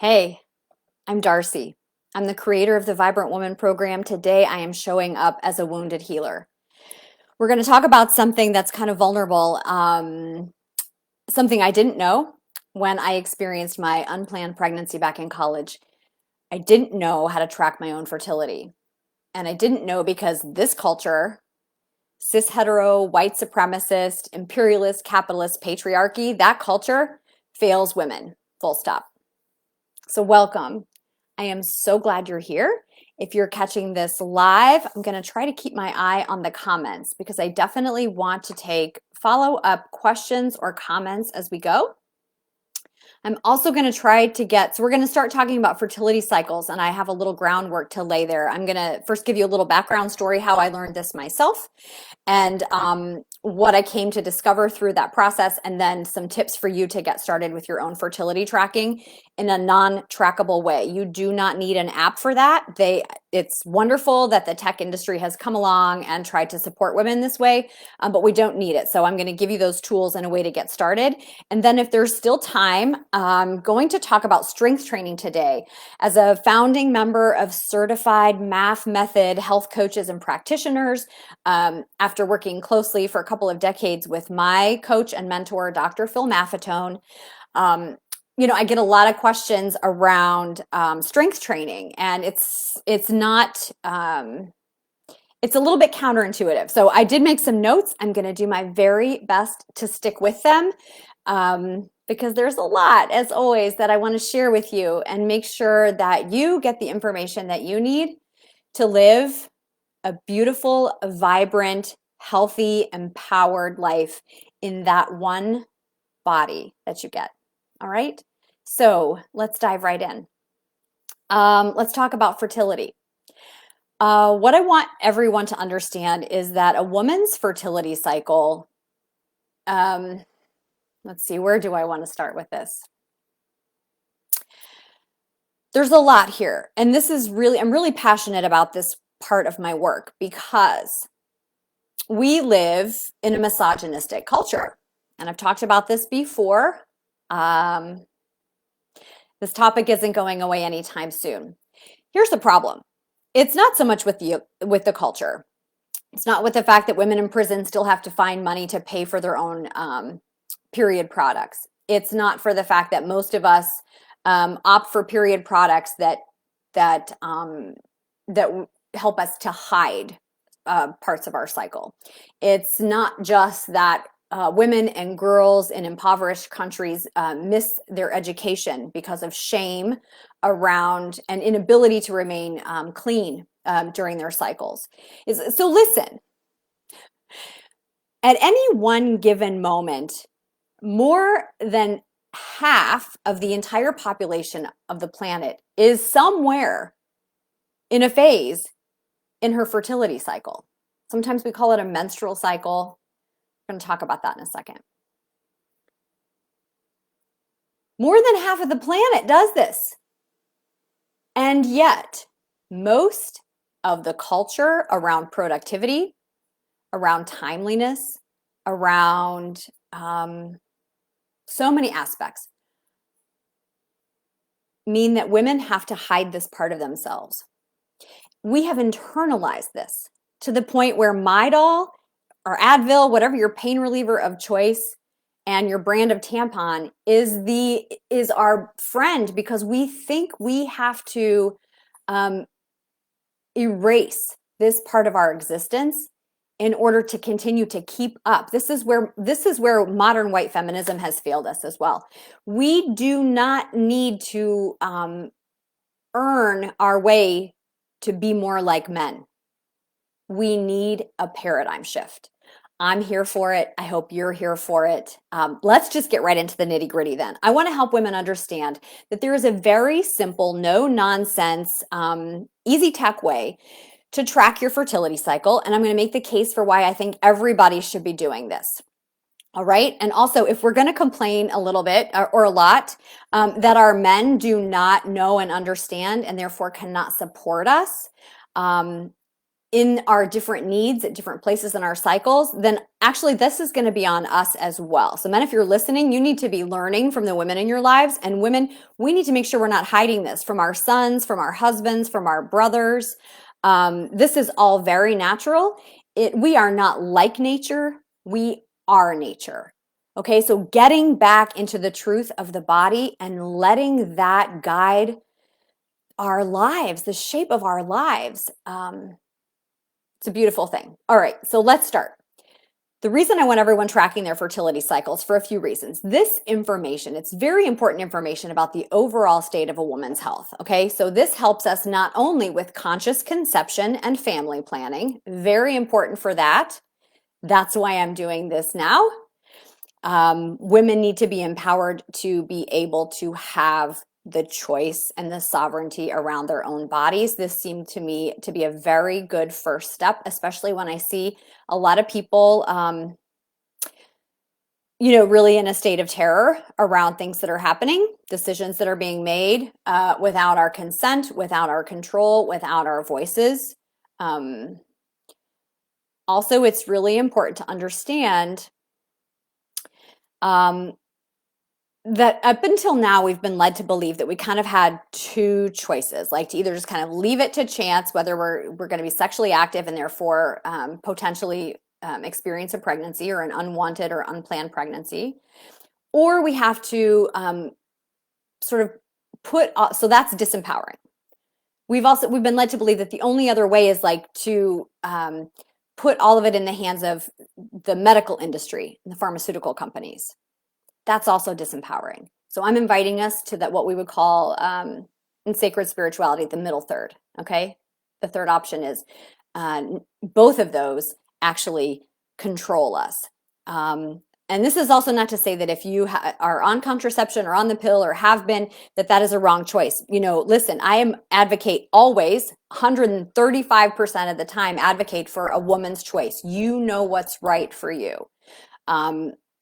Hey, I'm Darcy. I'm the creator of the Vibrant Woman program. Today, I am showing up as a wounded healer. We're going to talk about something that's kind of vulnerable, something I didn't know when I experienced my unplanned pregnancy back in college. I didn't know how to track my own fertility. And I didn't know because this culture, cis hetero, white supremacist, imperialist, capitalist patriarchy, that culture fails women, full stop. So, welcome. I am so glad you're here. If you're catching this live, I'm going to try to keep my eye on the comments because I definitely want to take follow-up questions or comments as we go. I'm also going to try to we're going to start talking about fertility cycles, and I have a little groundwork to lay there. I'm going to first give you a little background story, how I learned this myself, and what I came to discover through that process, and then some tips for you to get started with your own fertility tracking in a non-trackable way. You do not need an app for that. It's wonderful that the tech industry has come along and tried to support women this way, but we don't need it. So I'm going to give you those tools and a way to get started. And then if there's still time, I'm going to talk about strength training today. As a founding member of Certified Math Method Health Coaches and Practitioners, after working closely for a couple of decades with my coach and mentor, Dr. Phil Maffetone, I get a lot of questions around strength training, and it's not it's a little bit counterintuitive. So I did make some notes. I'm going to do my very best to stick with them because there's a lot, as always, that I want to share with you and make sure that you get the information that you need to live a beautiful, vibrant, healthy, empowered life in that one body that you get. All right. So let's dive right in. Let's talk about fertility. What I want everyone to understand is that a woman's fertility cycle, let's see, where do I want to start with this? There's a lot here. And I'm really passionate about this part of my work because we live in a misogynistic culture. And I've talked about this before. This topic isn't going away anytime soon. Here's the problem. It's not so much with the culture. It's not with the fact that women in prison still have to find money to pay for their own period products. It's not for the fact that most of us opt for period products that help us to hide parts of our cycle. It's not just that women and girls in impoverished countries miss their education because of shame around an inability to remain clean during their cycles. So listen, at any one given moment, more than half of the entire population of the planet is somewhere in a phase in her fertility cycle. Sometimes we call it a menstrual cycle. We're going to talk about that in a second. More than half of the planet does this. And yet, most of the culture around productivity, around timeliness, around so many aspects mean that women have to hide this part of themselves. We have internalized this to the point where Midol or Advil, whatever your pain reliever of choice, and your brand of tampon is our friend because we think we have to erase this part of our existence in order to continue to keep up. This is where modern white feminism has failed us as well. We do not need to earn our way to be more like men. We need a paradigm shift. I'm here for it. I hope you're here for it. Let's just get right into the nitty gritty then. I want to help women understand that there is a very simple, no nonsense, easy tech way to track your fertility cycle. And I'm going to make the case for why I think everybody should be doing this. All right. And also, if we're going to complain a little bit or a lot that our men do not know and understand and therefore cannot support us, in our different needs at different places in our cycles, then actually this is going to be on us as well. So men, if you're listening, you need to be learning from the women in your lives. And women, we need to make sure we're not hiding this from our sons, from our husbands, from our brothers. This is all very natural. We are not like nature. We are nature. Okay, so getting back into the truth of the body and letting that guide our lives, the shape of our lives. It's a beautiful thing. All right, so let's start. The reason I want everyone tracking their fertility cycles for a few reasons. This information, it's very important information about the overall state of a woman's health, okay? So this helps us not only with conscious conception and family planning, very important for that. That's why I'm doing this now. Women need to be empowered to be able to have the choice and the sovereignty around their own bodies. This seemed to me to be a very good first step, especially when I see a lot of people, really in a state of terror around things that are happening, decisions that are being made without our consent, without our control, without our voices. Also, it's really important to understand that up until now, we've been led to believe that we kind of had two choices, like to either just kind of leave it to chance whether we're going to be sexually active and therefore potentially experience a pregnancy or an unwanted or unplanned pregnancy, or we have to sort of so that's disempowering. We've been led to believe that the only other way is like to put all of it in the hands of the medical industry and the pharmaceutical companies. That's also disempowering. So I'm inviting us to that, what we would call in sacred spirituality, the middle third. Okay. The third option is both of those actually control us. And this is also not to say that if you are on contraception or on the pill or have been, that is a wrong choice. Listen, I advocate always 135% of the time advocate for a woman's choice. You know what's right for you.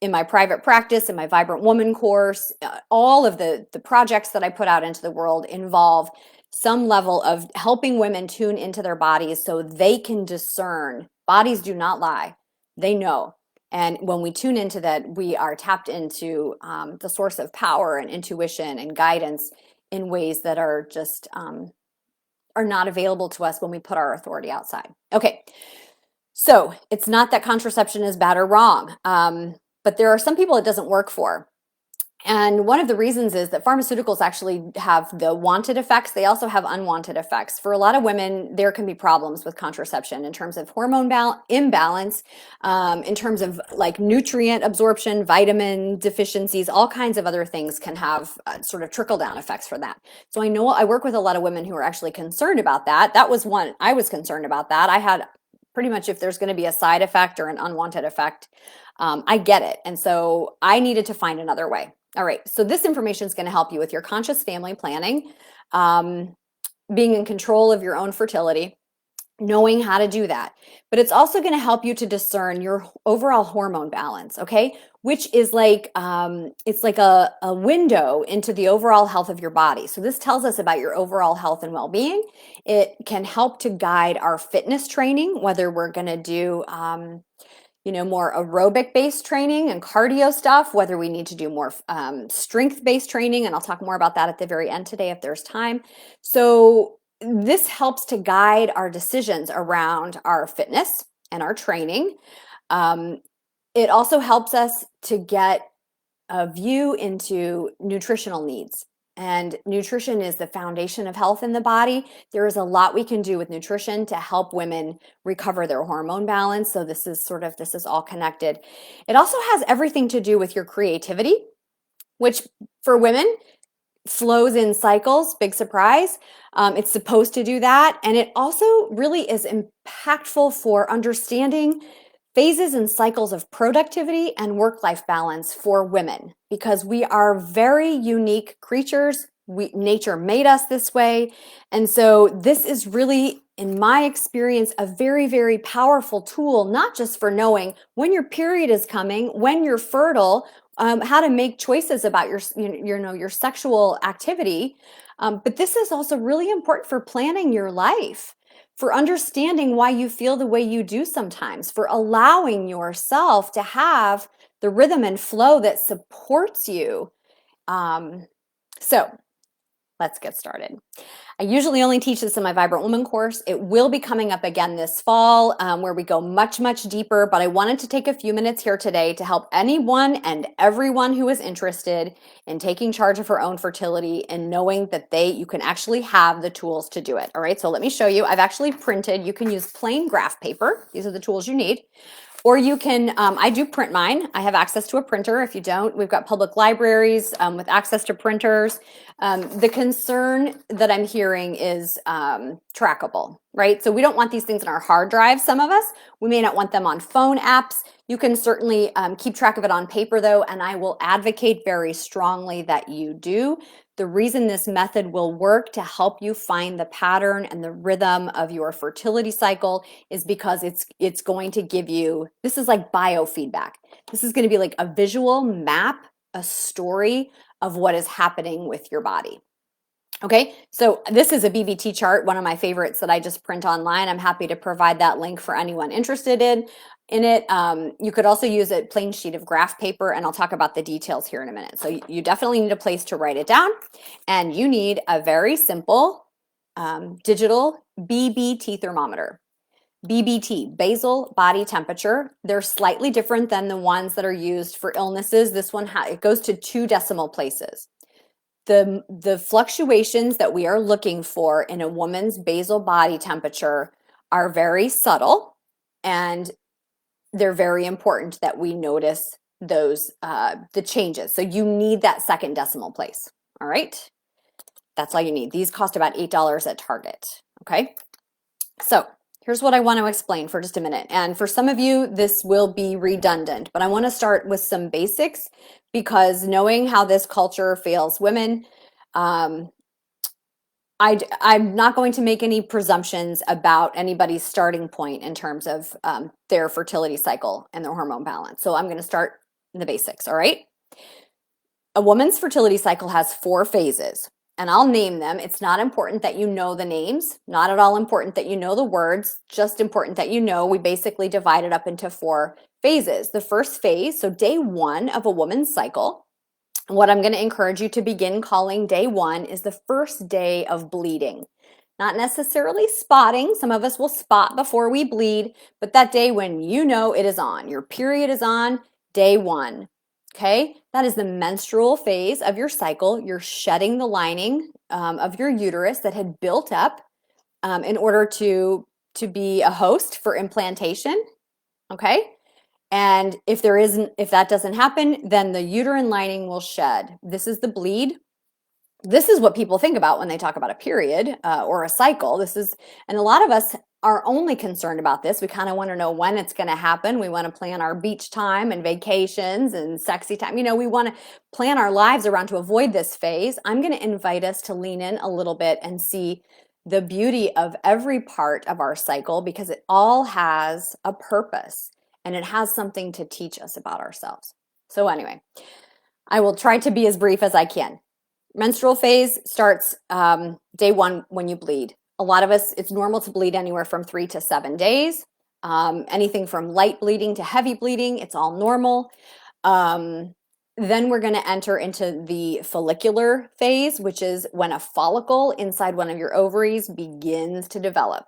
In my private practice, in my Vibrant Woman course, all of the projects that I put out into the world involve some level of helping women tune into their bodies so they can discern. Bodies do not lie. They know. And when we tune into that, we are tapped into the source of power and intuition and guidance in ways that are just are not available to us when we put our authority outside. Okay, so it's not that contraception is bad or wrong. But there are some people it doesn't work for. And one of the reasons is that pharmaceuticals actually have the wanted effects. They also have unwanted effects. For a lot of women, there can be problems with contraception in terms of hormone imbalance, in terms of like nutrient absorption, vitamin deficiencies, all kinds of other things can have sort of trickle-down effects for that. So I work with a lot of women who are actually concerned about that. That was one, I was concerned about that. I had pretty much, if there's going to be a side effect or an unwanted effect, I get it. And so I needed to find another way. All right. So this information is going to help you with your conscious family planning, being in control of your own fertility, knowing how to do that. But it's also going to help you to discern your overall hormone balance, okay? Which is like, it's like a window into the overall health of your body. So this tells us about your overall health and well-being. It can help to guide our fitness training, whether we're going to do more aerobic-based training and cardio stuff, whether we need to do more strength-based training, and I'll talk more about that at the very end today if there's time. So this helps to guide our decisions around our fitness and our training. It also helps us to get a view into nutritional needs. And nutrition is the foundation of health in the body. There is a lot we can do with nutrition to help women recover their hormone balance. So this is all connected. It also has everything to do with your creativity, which for women flows in cycles, big surprise. It's supposed to do that. And it also really is impactful for understanding phases and cycles of productivity and work-life balance for women, because we are very unique creatures. Nature made us this way. And so this is really, in my experience, a very, very powerful tool, not just for knowing when your period is coming, when you're fertile, how to make choices about your sexual activity. But this is also really important for planning your life. for understanding why you feel the way you do sometimes, for allowing yourself to have the rhythm and flow that supports you. So let's get started. I usually only teach this in my Vibrant Woman course. It will be coming up again this fall where we go much, much deeper, but I wanted to take a few minutes here today to help anyone and everyone who is interested in taking charge of her own fertility and knowing that you can actually have the tools to do it. All right, so let me show you. I've actually printed, you can use plain graph paper. These are the tools you need. Or you can, I do print mine. I have access to a printer. If you don't, we've got public libraries with access to printers. The concern that I'm hearing is trackable, right? So we don't want these things in our hard drives, some of us. We may not want them on phone apps. You can certainly keep track of it on paper though, and I will advocate very strongly that you do. The reason this method will work to help you find the pattern and the rhythm of your fertility cycle is because it's going to give you, this is like biofeedback. This is going to be like a visual map, a story of what is happening with your body. Okay, so this is a BBT chart, one of my favorites that I just print online. I'm happy to provide that link for anyone interested in it. You could also use a plain sheet of graph paper, and I'll talk about the details here in a minute. So you definitely need a place to write it down, and you need a very simple digital BBT thermometer. BBT, basal body temperature. They're slightly different than the ones that are used for illnesses. This one, it goes to 2 decimal places. The fluctuations that we are looking for in a woman's basal body temperature are very subtle, and they're very important that we notice those the changes. So you need that 2nd decimal place. All right, that's all you need. These cost about $8 at Target. Okay, so here's what I want to explain for just a minute. And for some of you, this will be redundant, but I want to start with some basics because knowing how this culture fails women, I'm not going to make any presumptions about anybody's starting point in terms of their fertility cycle and their hormone balance. So I'm going to start in the basics, all right? A woman's fertility cycle has 4 phases. And I'll name them. It's not important that you know the names, not at all important that you know the words, just important that you know we basically divide it up into 4 phases. The first phase, so day 1 of a woman's cycle, what I'm going to encourage you to begin calling day 1 is the first day of bleeding. Not necessarily spotting. Some of us will spot before we bleed, but that day when you know it is on, your period is on, day 1. Okay, that is the menstrual phase of your cycle. You're shedding the lining of your uterus that had built up in order to be a host for implantation. Okay, and if that doesn't happen, then the uterine lining will shed. This is the bleed. This is what people think about when they talk about a period or a cycle. And a lot of us are only concerned about this. We kind of want to know when it's going to happen. We want to plan our beach time and vacations and sexy time. You know, we want to plan our lives around to avoid this phase. I'm going to invite us to lean in a little bit and see the beauty of every part of our cycle because it all has a purpose and it has something to teach us about ourselves. So anyway, I will try to be as brief as I can. Menstrual phase starts day 1 when you bleed. A lot of us, it's normal to bleed anywhere from 3 to 7 days. Anything from light bleeding to heavy bleeding, it's all normal. Then we're going to enter into the follicular phase, which is when a follicle inside one of your ovaries begins to develop.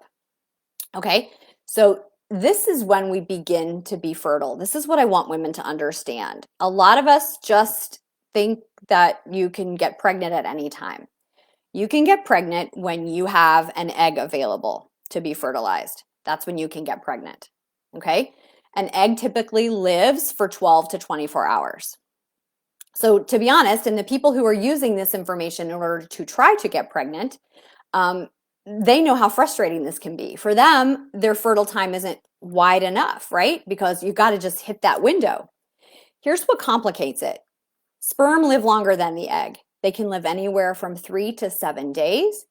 Okay, so this is when we begin to be fertile. This is what I want women to understand. A lot of us just think that you can get pregnant at any time. You can get pregnant when you have an egg available to be fertilized. That's when you can get pregnant, okay? An egg typically lives for 12 to 24 hours. So to be honest, and the people who are using this information in order to try to get pregnant, they know how frustrating this can be. For them, their fertile time isn't wide enough, right? Because you've got to just hit that window. Here's what complicates it. Sperm live longer than the egg. They can live anywhere from 3 to 7 days.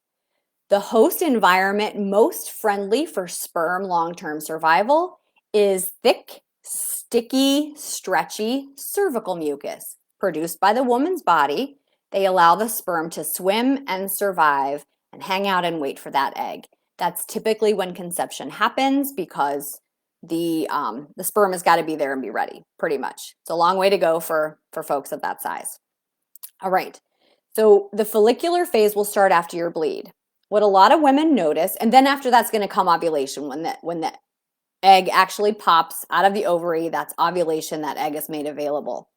The host environment most friendly for sperm long-term survival is thick, sticky, stretchy cervical mucus produced by the woman's body. They allow the sperm to swim and survive and hang out and wait for that egg. That's typically when conception happens because the sperm has got to be there and be ready, pretty much. It's a long way to go for folks of that size. All right. So the follicular phase will start after your bleed. What a lot of women notice, and then after that's going to come ovulation. When the egg actually pops out of the ovary, that's ovulation. That egg is made available.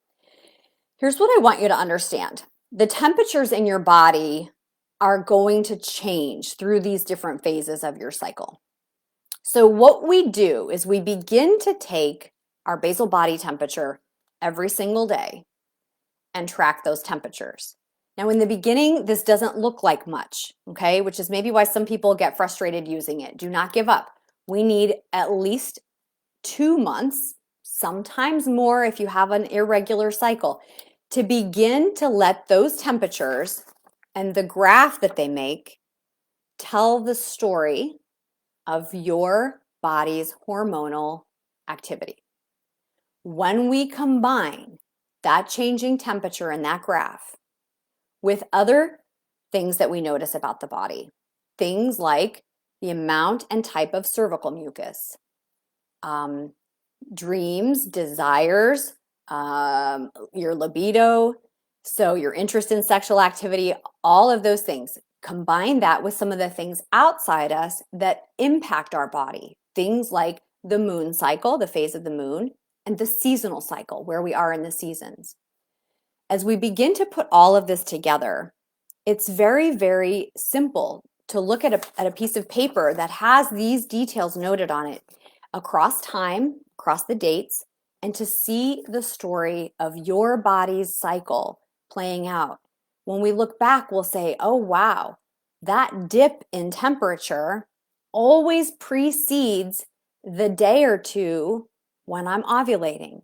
Here's what I want you to understand. The temperatures in your body are going to change through these different phases of your cycle. So what we do is we begin to take our basal body temperature every single day and track those temperatures. Now, in the beginning, this doesn't look like much, okay, which is maybe why some people get frustrated using it. Do not give up. We need at least 2 months, sometimes more if you have an irregular cycle, to begin to let those temperatures and the graph that they make tell the story of your body's hormonal activity. When we combine that changing temperature in that graph with other things that we notice about the body, things like the amount and type of cervical mucus, dreams, desires, your libido, so your interest in sexual activity, all of those things. Combine that with some of the things outside us that impact our body, things like the moon cycle, the phase of the moon, and the seasonal cycle, where we are in the seasons. As we begin to put all of this together, it's very, very simple to look at a piece of paper that has these details noted on it across time, across the dates, and to see the story of your body's cycle playing out. When we look back, we'll say, oh, wow, that dip in temperature always precedes the day or two when I'm ovulating.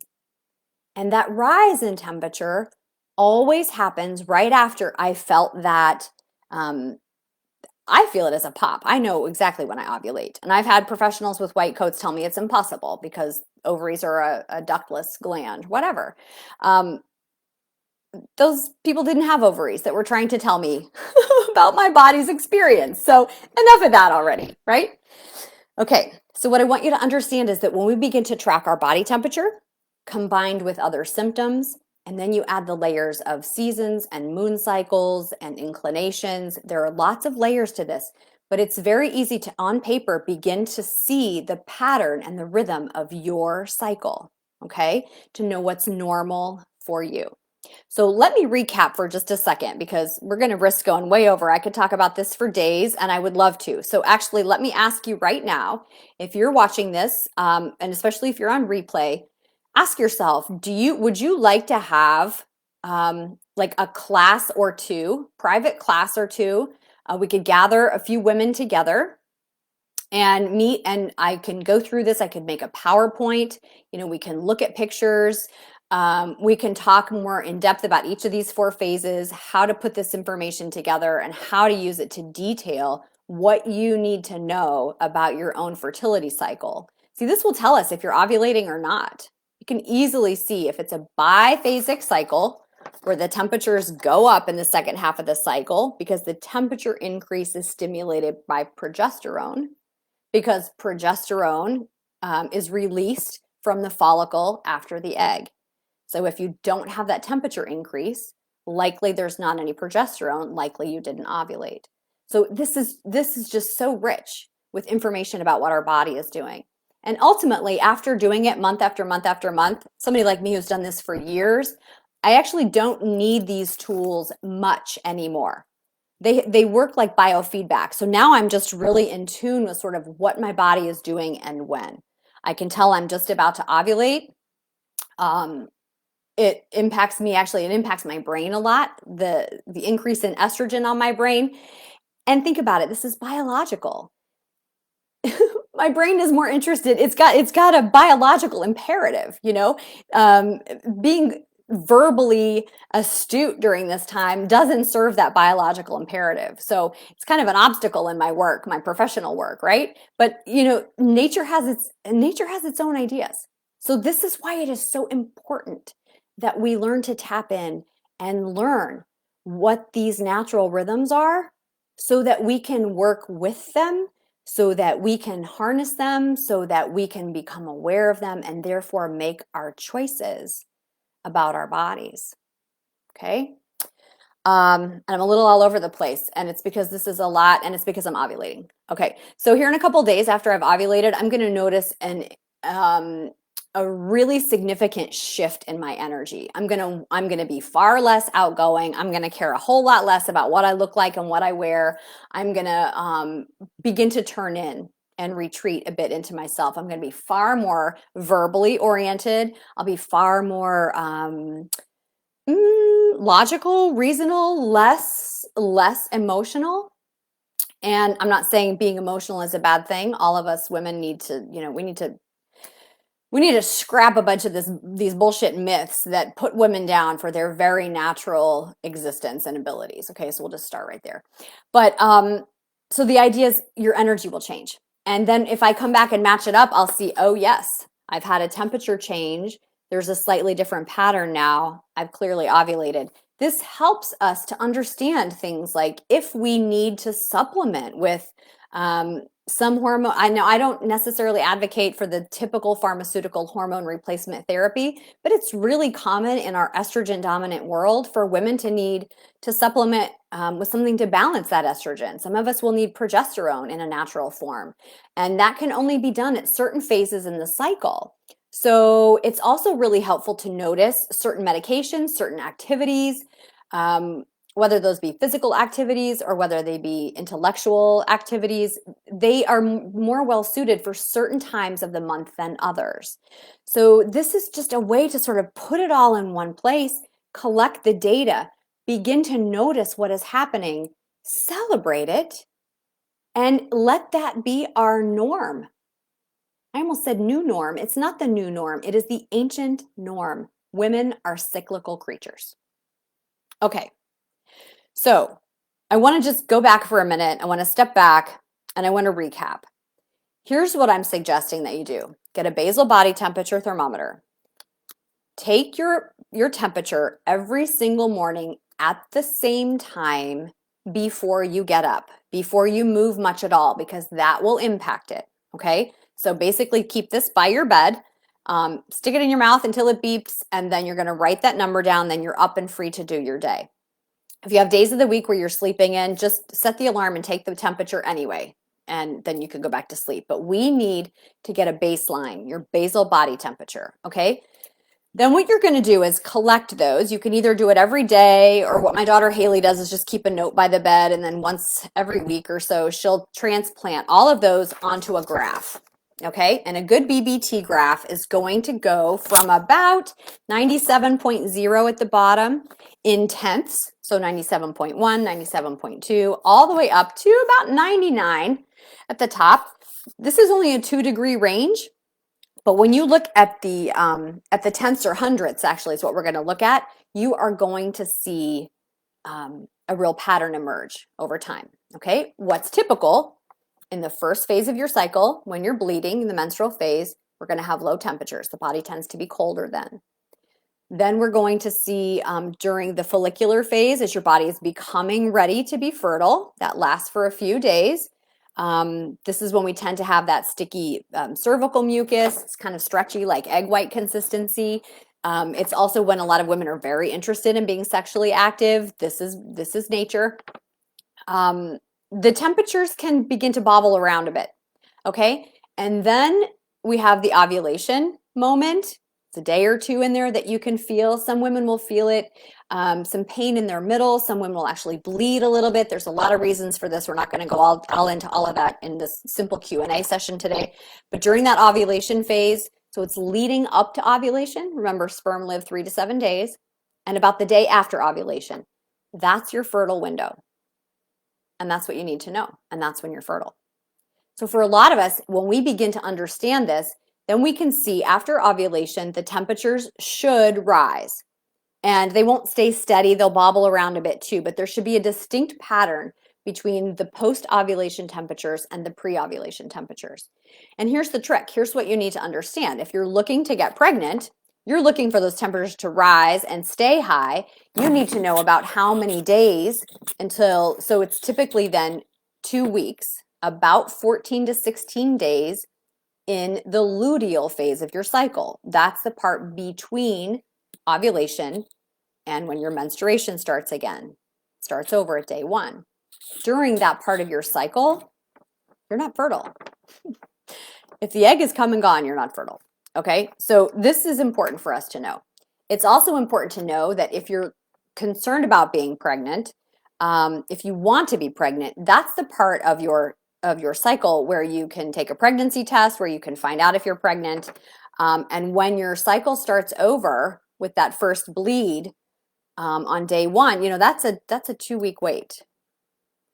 And that rise in temperature always happens right after I felt that. I feel it as a pop. I know exactly when I ovulate. And I've had professionals with white coats tell me it's impossible because ovaries are a ductless gland, whatever. Those people didn't have ovaries that were trying to tell me about my body's experience. So enough of that already, right? Okay, so what I want you to understand is that when we begin to track our body temperature combined with other symptoms, and then you add the layers of seasons and moon cycles and inclinations, there are lots of layers to this, but it's very easy to, on paper, begin to see the pattern and the rhythm of your cycle, okay? To know what's normal for you. So let me recap for just a second because we're going to risk going way over. I could talk about this for days and I would love to. So actually, let me ask you right now, if you're watching this, and especially if you're on replay, ask yourself, would you like to have like a class or two, private class or two? We could gather a few women together and meet, and I can go through this. I could make a PowerPoint. We can look at pictures. We can talk more in depth about each of these 4 phases, how to put this information together, and how to use it to detail what you need to know about your own fertility cycle. See, this will tell us if you're ovulating or not. You can easily see if it's a biphasic cycle where the temperatures go up in the second half of the cycle because the temperature increase is stimulated by progesterone, because progesterone is released from the follicle after the egg. So if you don't have that temperature increase, likely there's not any progesterone, likely you didn't ovulate. So this is just so rich with information about what our body is doing. And ultimately, after doing it month after month after month, somebody like me who's done this for years, I actually don't need these tools much anymore. They work like biofeedback. So now I'm just really in tune with sort of what my body is doing and when. I can tell I'm just about to ovulate. It impacts me, actually, it impacts my brain a lot, the increase in estrogen on my brain. And think about it, this is biological. My brain is more interested. It's got a biological imperative, being verbally astute during this time doesn't serve that biological imperative. So it's kind of an obstacle in my work, my professional work, right? But nature has its own ideas. So this is why it is so important that we learn to tap in and learn what these natural rhythms are so that we can work with them so that we can harness them, so that we can become aware of them and therefore make our choices about our bodies. Okay? And I'm a little all over the place, and it's because this is a lot, and it's because I'm ovulating. Okay, so here in a couple days after I've ovulated, I'm going to notice a really significant shift in my energy. I'm gonna be far less outgoing. I'm gonna care a whole lot less about what I look like and what I wear. I'm gonna begin to turn in and retreat a bit into myself. I'm gonna be far more verbally oriented. I'll be far more logical, reasonable, less emotional. And I'm not saying being emotional is a bad thing. All of us women need to, we need to scrap a bunch of these bullshit myths that put women down for their very natural existence and abilities. Okay, so we'll just start right there. But so the idea is your energy will change. And then if I come back and match it up, I'll see, oh yes, I've had a temperature change. There's a slightly different pattern now. I've clearly ovulated. This helps us to understand things like if we need to supplement with some hormone. I know I don't necessarily advocate for the typical pharmaceutical hormone replacement therapy, but it's really common in our estrogen dominant world for women to need to supplement with something to balance that estrogen. Some of us will need progesterone in a natural form, and that can only be done at certain phases in the cycle. So it's also really helpful to notice certain medications, certain activities, whether those be physical activities or whether they be intellectual activities. They are more well suited for certain times of the month than others. So this is just a way to sort of put it all in one place, collect the data, begin to notice what is happening, celebrate it, and let that be our norm. I almost said new norm. It's not the new norm. It is the ancient norm. Women are cyclical creatures. Okay. So I want to just go back for a minute. I want to step back and I want to recap. Here's what I'm suggesting that you do. Get a basal body temperature thermometer. Take your temperature every single morning at the same time before you get up, before you move much at all, because that will impact it. Okay? So basically keep this by your bed, stick it in your mouth until it beeps, and then you're going to write that number down. Then you're up and free to do your day. If you have days of the week where you're sleeping in, just set the alarm and take the temperature anyway, and then you can go back to sleep. But we need to get a baseline, your basal body temperature, okay? Then what you're going to do is collect those. You can either do it every day, or what my daughter Haley does is just keep a note by the bed, and then once every week or so, she'll transplant all of those onto a graph. Okay, and a good BBT graph is going to go from about 97.0 at the bottom in tenths, so 97.1, 97.2, all the way up to about 99 at the top. This is only a 2-degree range, but when you look at the tenths or hundredths, actually is what we're going to look at, you are going to see a real pattern emerge over time. Okay, what's typical? In the first phase of your cycle, when you're bleeding in the menstrual phase, we're going to have low temperatures. The body tends to be colder then. Then we're going to see during the follicular phase, as your body is becoming ready to be fertile, that lasts for a few days. This is when we tend to have that sticky cervical mucus. It's kind of stretchy, like egg white consistency. It's also when a lot of women are very interested in being sexually active. This is nature. The temperatures can begin to bobble around a bit, okay? And then we have the ovulation moment. It's a day or two in there that you can feel. Some women will feel it, some pain in their middle. Some women will actually bleed a little bit. There's a lot of reasons for this. We're not going to go all into all of that in this simple Q&A session today. But during that ovulation phase, so it's leading up to ovulation. Remember, sperm live 3 to 7 days. And about the day after ovulation, that's your fertile window. And that's what you need to know. And that's when you're fertile. So for a lot of us, when we begin to understand this, then we can see after ovulation, the temperatures should rise. And they won't stay steady. They'll bobble around a bit too. But there should be a distinct pattern between the post-ovulation temperatures and the pre-ovulation temperatures. And here's the trick. Here's what you need to understand. If you're looking to get pregnant, you're looking for those temperatures to rise and stay high. You need to know about how many days until, so it's typically then 2 weeks about 14 to 16 days in the luteal phase of your cycle. That's the part between ovulation and when your menstruation starts again, starts over at day 1. During that part of your cycle, you're not fertile. If the egg is come and gone, you're not fertile. Okay, so this is important for us to know. It's also important to know that if you're concerned about being pregnant, if you want to be pregnant, that's the part of your cycle where you can take a pregnancy test, where you can find out if you're pregnant. And when your cycle starts over with that first bleed on day 1, you know, that's a 2-week wait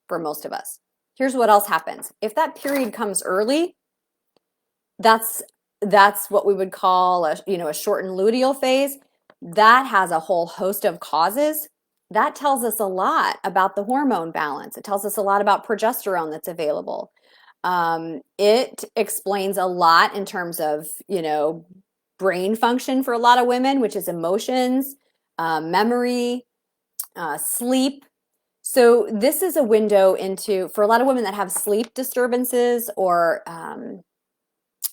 for most of us. Here's what else happens. If that period comes early, that's what we would call a shortened luteal phase. That has a whole host of causes. That tells us a lot about the hormone balance. It tells us a lot about progesterone that's available. It explains a lot in terms of, brain function for a lot of women, which is emotions, memory, sleep. So this is a window into, for a lot of women that have sleep disturbances or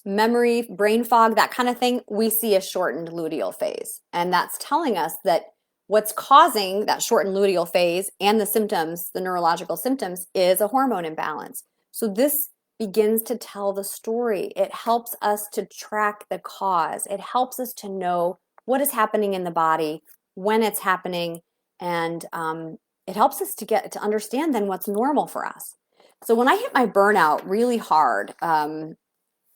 memory, brain fog, that kind of thing, we see a shortened luteal phase. And that's telling us that what's causing that shortened luteal phase and the symptoms, the neurological symptoms, is a hormone imbalance. So this begins to tell the story. It helps us to track the cause. It helps us to know what is happening in the body, when it's happening, and it helps us to understand then what's normal for us. So when I hit my burnout really hard,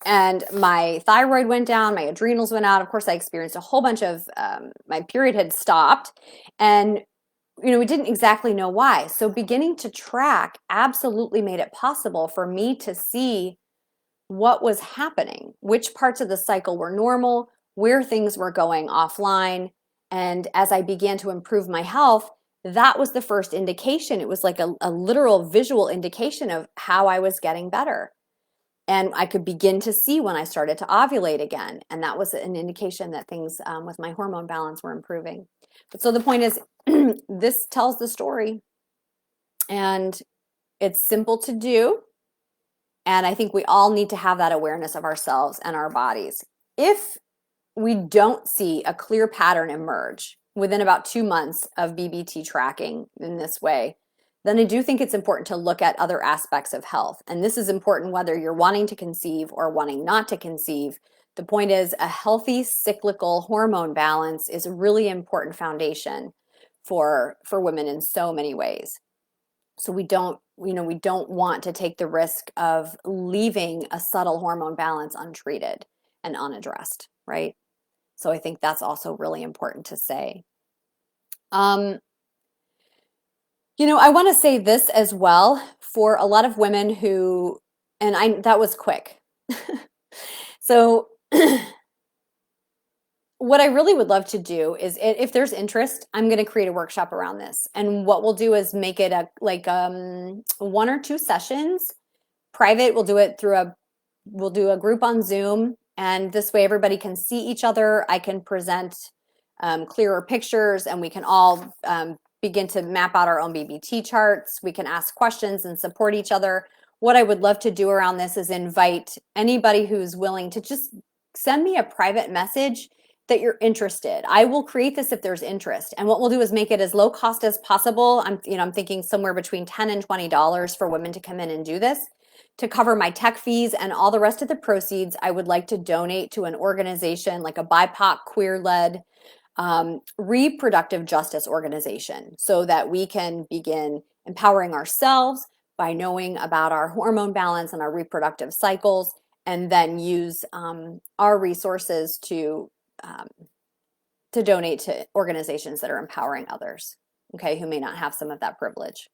and my thyroid went down, my adrenals went out. Of course, I experienced a whole bunch of, my period had stopped, and we didn't exactly know why. So beginning to track absolutely made it possible for me to see what was happening, which parts of the cycle were normal, where things were going offline. And as I began to improve my health, that was the first indication. It was like a literal visual indication of how I was getting better. And I could begin to see when I started to ovulate again. And that was an indication that things with my hormone balance were improving. But so the point is, this tells the story. And it's simple to do. And I think we all need to have that awareness of ourselves and our bodies. If we don't see a clear pattern emerge within about 2 months of BBT tracking in this way, then I do think it's important to look at other aspects of health. And this is important whether you're wanting to conceive or wanting not to conceive. The point is, a healthy cyclical hormone balance is a really important foundation for women in so many ways. So we don't want to take the risk of leaving a subtle hormone balance untreated and unaddressed, right? So I think that's also really important to say. I want to say this as well for a lot of women who, that was quick. So what I really would love to do is, if there's interest, I'm going to create a workshop around this. And what we'll do is make it 1 or 2 sessions private. We'll do a group on Zoom, and this way everybody can see each other. I can present clearer pictures, and we can all begin to map out our own BBT charts. We can ask questions and support each other. What I would love to do around this is invite anybody who's willing to just send me a private message that you're interested. I will create this if there's interest. And what we'll do is make it as low cost as possible. I'm thinking somewhere between $10 and $20 for women to come in and do this, to cover my tech fees, and all the rest of the proceeds I would like to donate to an organization like a BIPOC queer-led reproductive justice organization, so that we can begin empowering ourselves by knowing about our hormone balance and our reproductive cycles, and then use our resources to donate to organizations that are empowering others, okay, who may not have some of that privilege.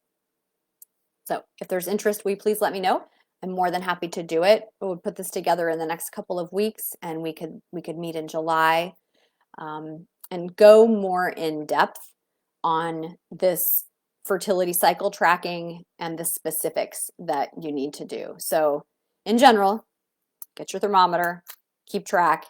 So if there's interest, will you please let me know? I'm more than happy to do it. We'll put this together in the next couple of weeks, and we could meet in July and go more in depth on this fertility cycle tracking and the specifics that you need to do. So in general, get your thermometer, keep track,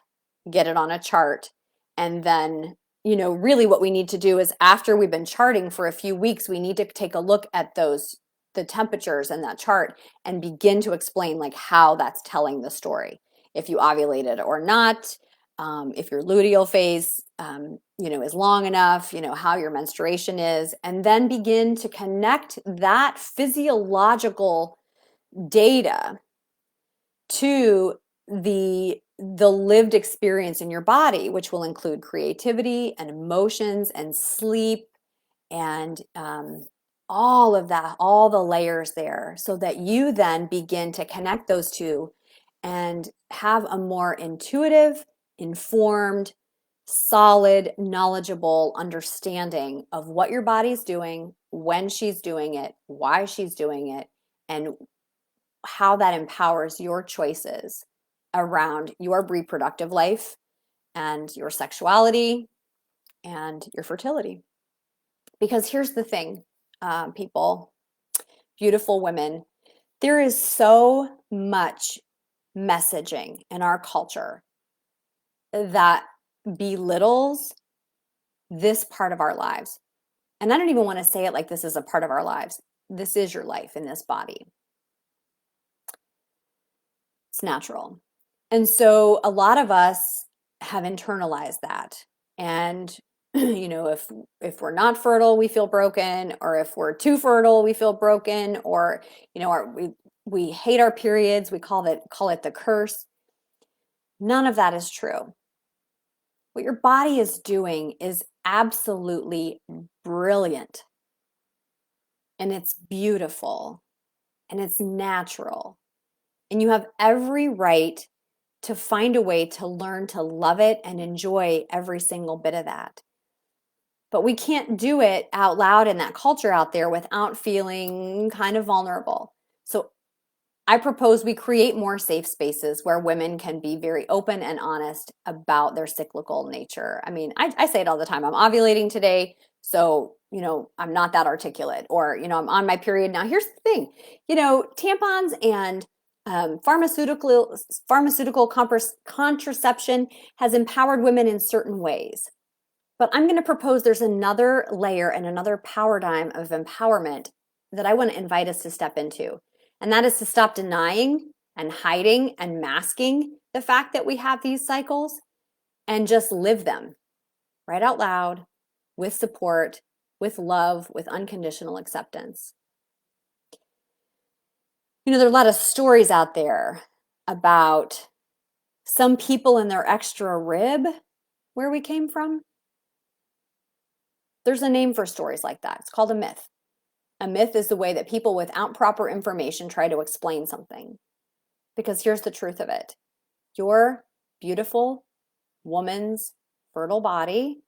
get it on a chart, and then really what we need to do is, after we've been charting for a few weeks, we need to take a look at those the temperatures in that chart and begin to explain like how that's telling the story. If you ovulated or not, if your luteal phase, is long enough, how your menstruation is, and then begin to connect that physiological data to the lived experience in your body, which will include creativity and emotions and sleep and all of that, all the layers there, so that you then begin to connect those two and have a more intuitive, informed, solid, knowledgeable understanding of what your body's doing, when she's doing it, why she's doing it, and how that empowers your choices around your reproductive life and your sexuality and your fertility. Because here's the thing, people, beautiful women, there is so much messaging in our culture that belittles this part of our lives. And I don't even want to say it like this is a part of our lives. This is your life in this body. It's natural. And so a lot of us have internalized that. And if we're not fertile, we feel broken, or if we're too fertile, we feel broken, or we hate our periods, we call it the curse. None of that is true. What your body is doing is absolutely brilliant. And it's beautiful. And it's natural. And you have every right to find a way to learn to love it and enjoy every single bit of that. But we can't do it out loud in that culture out there without feeling kind of vulnerable. So I propose we create more safe spaces where women can be very open and honest about their cyclical nature. I mean, I say it all the time. I'm ovulating today, so, I'm not that articulate, or, I'm on my period now. Here's the thing, tampons and pharmaceutical contraception has empowered women in certain ways. But I'm going to propose there's another layer and another paradigm of empowerment that I want to invite us to step into. And that is to stop denying and hiding and masking the fact that we have these cycles and just live them right out loud, with support, with love, with unconditional acceptance. There are a lot of stories out there about some people in their extra rib where we came from. There's a name for stories like that. It's called a myth. A myth is the way that people without proper information try to explain something. Because here's the truth of it. Your beautiful woman's fertile body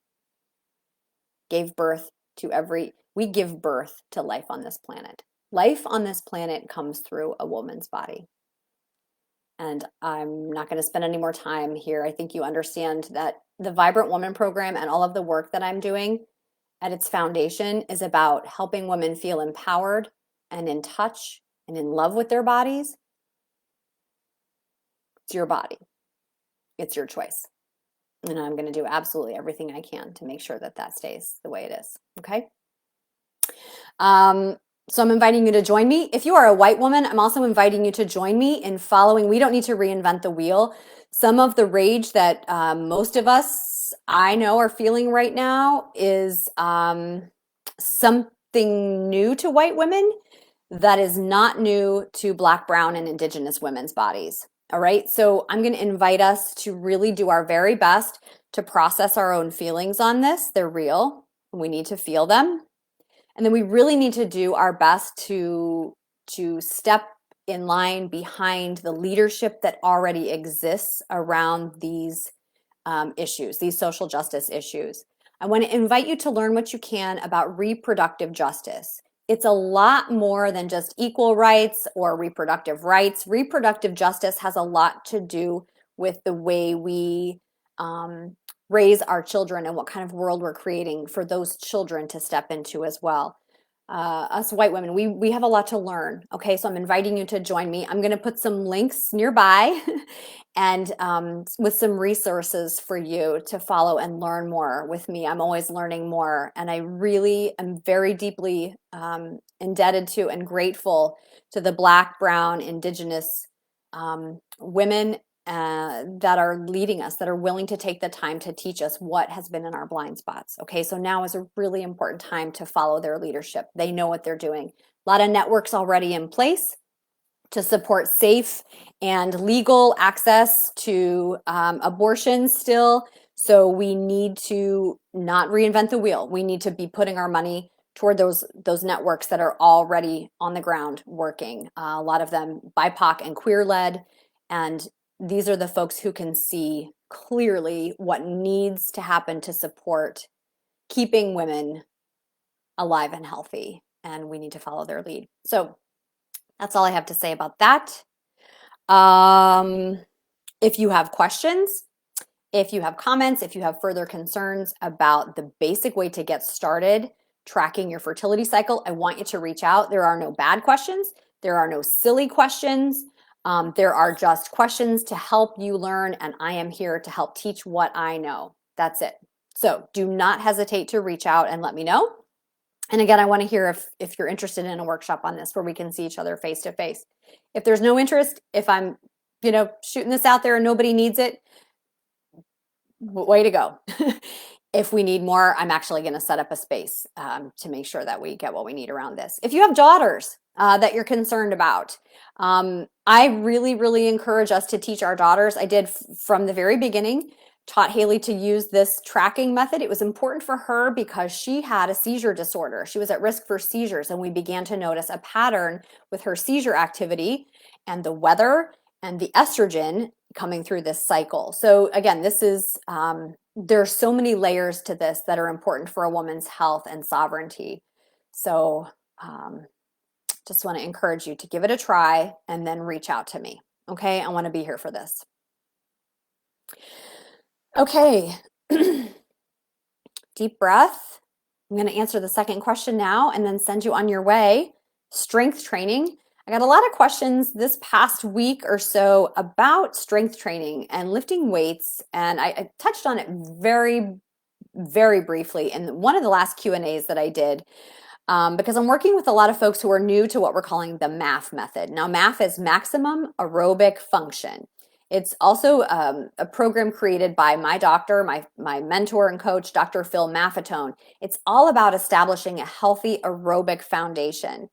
we give birth to life on this planet. Life on this planet comes through a woman's body. And I'm not going to spend any more time here. I think you understand that the Vibrant Woman program and all of the work that I'm doing at its foundation is about helping women feel empowered and in touch and in love with their bodies. It's your body. It's your choice. And I'm going to do absolutely everything I can to make sure that that stays the way it is. Okay? So I'm inviting you to join me. If you are a white woman, I'm also inviting you to join me in following. We don't need to reinvent the wheel. Some of the rage that most of us I know are feeling right now is something new to white women that is not new to Black, brown, and indigenous women's bodies. All right. So I'm going to invite us to really do our very best to process our own feelings on this. They're real. We need to feel them. And then we really need to do our best to step in line behind the leadership that already exists around these issues, these social justice issues. I want to invite you to learn what you can about reproductive justice. It's a lot more than just equal rights or reproductive rights. Reproductive justice has a lot to do with the way we raise our children and what kind of world we're creating for those children to step into as well. us white women, we have a lot to learn. Okay, so I'm inviting you to join me. I'm going to put some links nearby and with some resources for you to follow and learn more with me. I'm always learning more, and I really am very deeply indebted to and grateful to the Black, Brown, Indigenous women that are leading us, that are willing to take the time to teach us what has been in our blind spots. Okay, so now is a really important time to follow their leadership. They know what they're doing. A lot of networks already in place to support safe and legal access to abortion still. So we need to not reinvent the wheel. We need to be putting our money toward those networks that are already on the ground working. A lot of them BIPOC and queer led, and these are the folks who can see clearly what needs to happen to support keeping women alive and healthy, and we need to follow their lead. So that's all I have to say about that. If you have questions, if you have comments, if you have further concerns about the basic way to get started tracking your fertility cycle, I want you to reach out. There are no bad questions. There are no silly questions. There are just questions to help you learn, and I am here to help teach what I know. That's it. So do not hesitate to reach out and let me know. And again, I want to hear if you're interested in a workshop on this where we can see each other face to face. If there's no interest, if I'm, shooting this out there and nobody needs it, way to go. If we need more, I'm actually going to set up a space to make sure that we get what we need around this. If you have daughters that you're concerned about, I really, really encourage us to teach our daughters. I did from the very beginning, taught Haley to use this tracking method. It was important for her because she had a seizure disorder. She was at risk for seizures, and we began to notice a pattern with her seizure activity and the weather and the estrogen coming through this cycle. So again, this is, there's so many layers to this that are important for a woman's health and sovereignty. So just want to encourage you to give it a try and then reach out to me. Okay, I want to be here for this. Okay, deep breath. I'm going to answer the second question now and then send you on your way. Strength training. I got a lot of questions this past week or so about strength training and lifting weights, and I touched on it very, very briefly in one of the last Q&As that I did because I'm working with a lot of folks who are new to what we're calling the MAF method. Now, MAF is maximum aerobic function. It's also a program created by my doctor, my mentor and coach, Dr. Phil Maffetone. It's all about establishing a healthy aerobic foundation.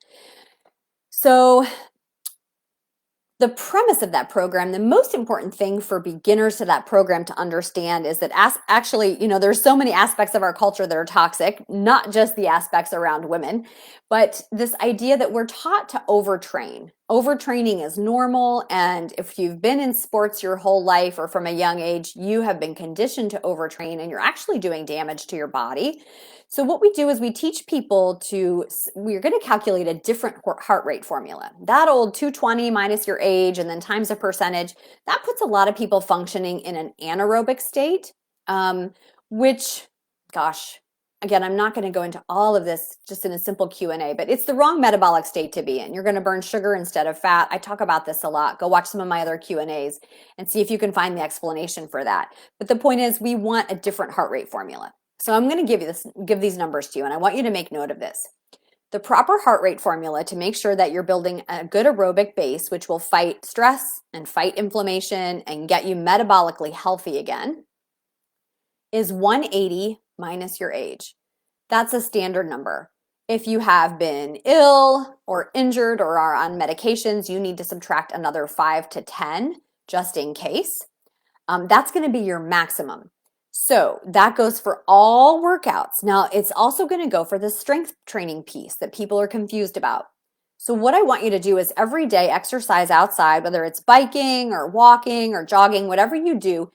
So the premise of that program, the most important thing for beginners to that program to understand is that actually, there's so many aspects of our culture that are toxic, not just the aspects around women, but this idea that we're taught to overtrain. Overtraining is normal, and if you've been in sports your whole life or from a young age, you have been conditioned to overtrain, and you're actually doing damage to your body. So what we do is we teach people we're going to calculate a different heart rate formula. That old 220 minus your age and then times a percentage, that puts a lot of people functioning in an anaerobic state, which, gosh, again, I'm not going to go into all of this just in a simple Q&A, but it's the wrong metabolic state to be in. You're going to burn sugar instead of fat. I talk about this a lot. Go watch some of my other Q&As and see if you can find the explanation for that. But the point is, we want a different heart rate formula. So I'm going to give these numbers to you, and I want you to make note of this. The proper heart rate formula to make sure that you're building a good aerobic base, which will fight stress and fight inflammation and get you metabolically healthy again, is 180 minus your age. That's a standard number. If you have been ill or injured or are on medications, you need to subtract another 5 to 10 just in case. That's going to be your maximum. So that goes for all workouts. Now, it's also going to go for the strength training piece that people are confused about. So what I want you to do is every day exercise outside, whether it's biking or walking or jogging, whatever you do,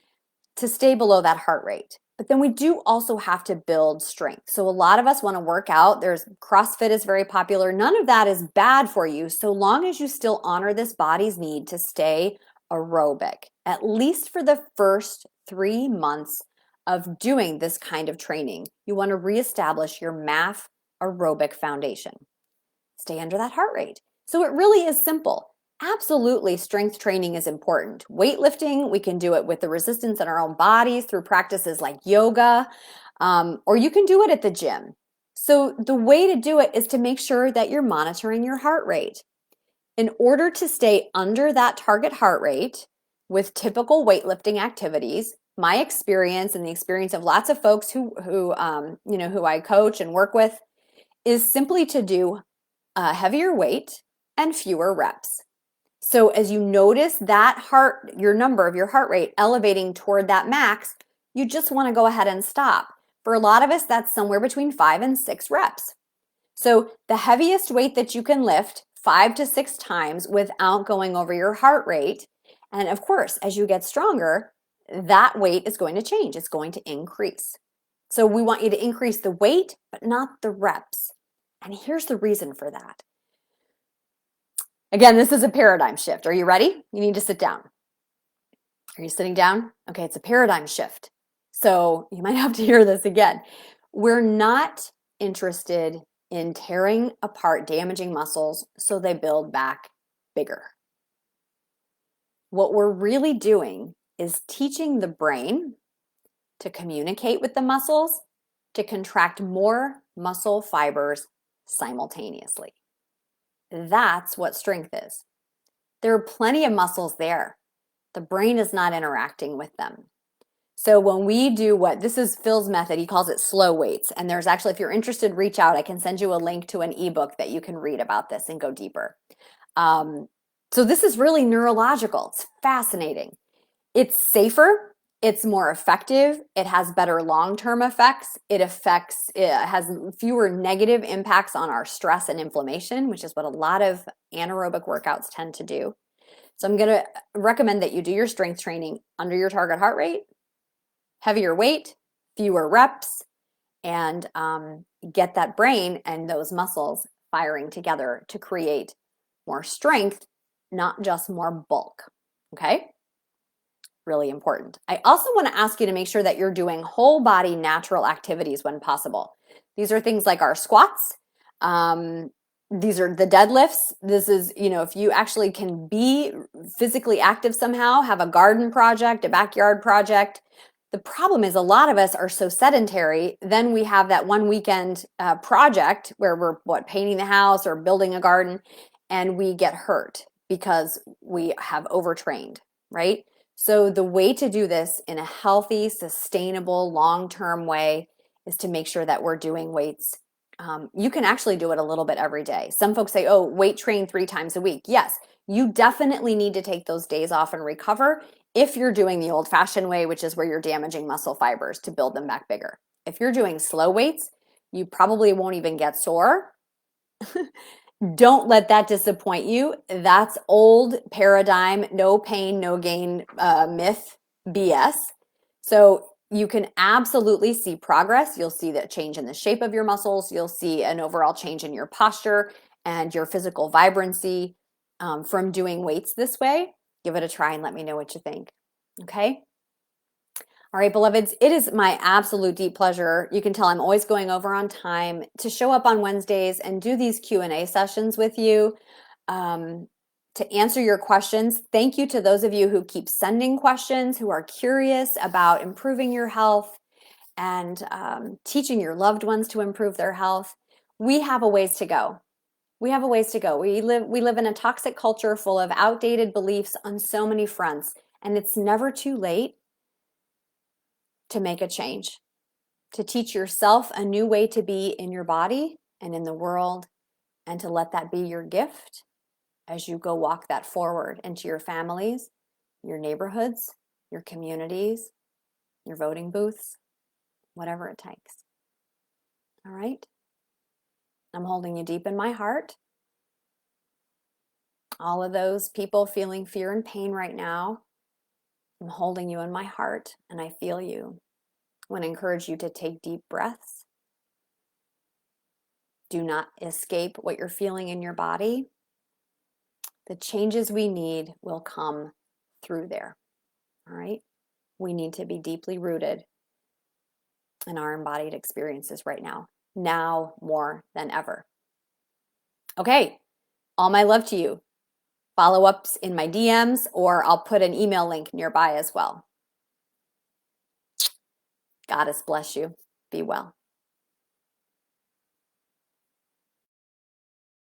to stay below that heart rate. But then we do also have to build strength. So a lot of us want to work out. CrossFit is very popular. None of that is bad for you so long as you still honor this body's need to stay aerobic, at least for the first 3 months of doing this kind of training. You want to reestablish your MAF aerobic foundation. Stay under that heart rate. So it really is simple. Absolutely, strength training is important. Weightlifting, we can do it with the resistance in our own bodies through practices like yoga, or you can do it at the gym. So the way to do it is to make sure that you're monitoring your heart rate. In order to stay under that target heart rate with typical weightlifting activities, my experience and the experience of lots of folks who I coach and work with is simply to do a heavier weight and fewer reps. So as you notice that your number of your heart rate elevating toward that max, you just want to go ahead and stop. For a lot of us, that's somewhere between 5 and 6 reps. So the heaviest weight that you can lift 5 to 6 times without going over your heart rate. And of course, as you get stronger, that weight is going to change. It's going to increase. So we want you to increase the weight, but not the reps. And here's the reason for that. Again, this is a paradigm shift. Are you ready? You need to sit down. Are you sitting down? Okay, it's a paradigm shift. So you might have to hear this again. We're not interested in tearing apart damaging muscles so they build back bigger. What we're really doing is teaching the brain to communicate with the muscles to contract more muscle fibers simultaneously. That's what strength is. There are plenty of muscles there. The brain is not interacting with them. So when we do this is Phil's method, he calls it slow weights. And there's actually, if you're interested, reach out. I can send you a link to an ebook that you can read about this and go deeper. So this is really neurological. It's fascinating. It's safer. It's more effective. It has better long-term effects. It has fewer negative impacts on our stress and inflammation, which is what a lot of anaerobic workouts tend to do. So I'm going to recommend that you do your strength training under your target heart rate, heavier weight, fewer reps, and get that brain and those muscles firing together to create more strength, not just more bulk. Okay? Really important. I also want to ask you to make sure that you're doing whole body natural activities when possible. These are things like our squats. These are the deadlifts. This is, if you actually can be physically active somehow, have a garden project, a backyard project. The problem is a lot of us are so sedentary. Then we have that one weekend project where we're painting the house or building a garden, and we get hurt because we have overtrained, right? So the way to do this in a healthy, sustainable, long-term way is to make sure that we're doing weights. You can actually do it a little bit every day. Some folks say, oh, weight train 3 times a week. Yes, you definitely need to take those days off and recover if you're doing the old-fashioned way, which is where you're damaging muscle fibers to build them back bigger. If you're doing slow weights, you probably won't even get sore. Don't let that disappoint you. That's old paradigm, no pain, no gain myth BS. So you can absolutely see progress. You'll see that change in the shape of your muscles. You'll see an overall change in your posture and your physical vibrancy from doing weights this way. Give it a try and let me know what you think. Okay? All right, beloveds, it is my absolute deep pleasure. You can tell I'm always going over on time to show up on Wednesdays and do these Q&A sessions with you to answer your questions. Thank you to those of you who keep sending questions, who are curious about improving your health and teaching your loved ones to improve their health. We have a ways to go. We have a ways to go. We live in a toxic culture full of outdated beliefs on so many fronts, and it's never too late to make a change, to teach yourself a new way to be in your body and in the world, and to let that be your gift as you go walk that forward into your families, your neighborhoods, your communities, your voting booths, whatever it takes. All right? I'm holding you deep in my heart. All of those people feeling fear and pain right now, I'm holding you in my heart and I feel you. I want to encourage you to take deep breaths. Do not escape what you're feeling in your body. The changes we need will come through there. All right? We need to be deeply rooted in our embodied experiences right now. now more than ever. Okay, all my love to you. Follow-ups in my DMs, or I'll put an email link nearby as well. Goddess bless you. Be well.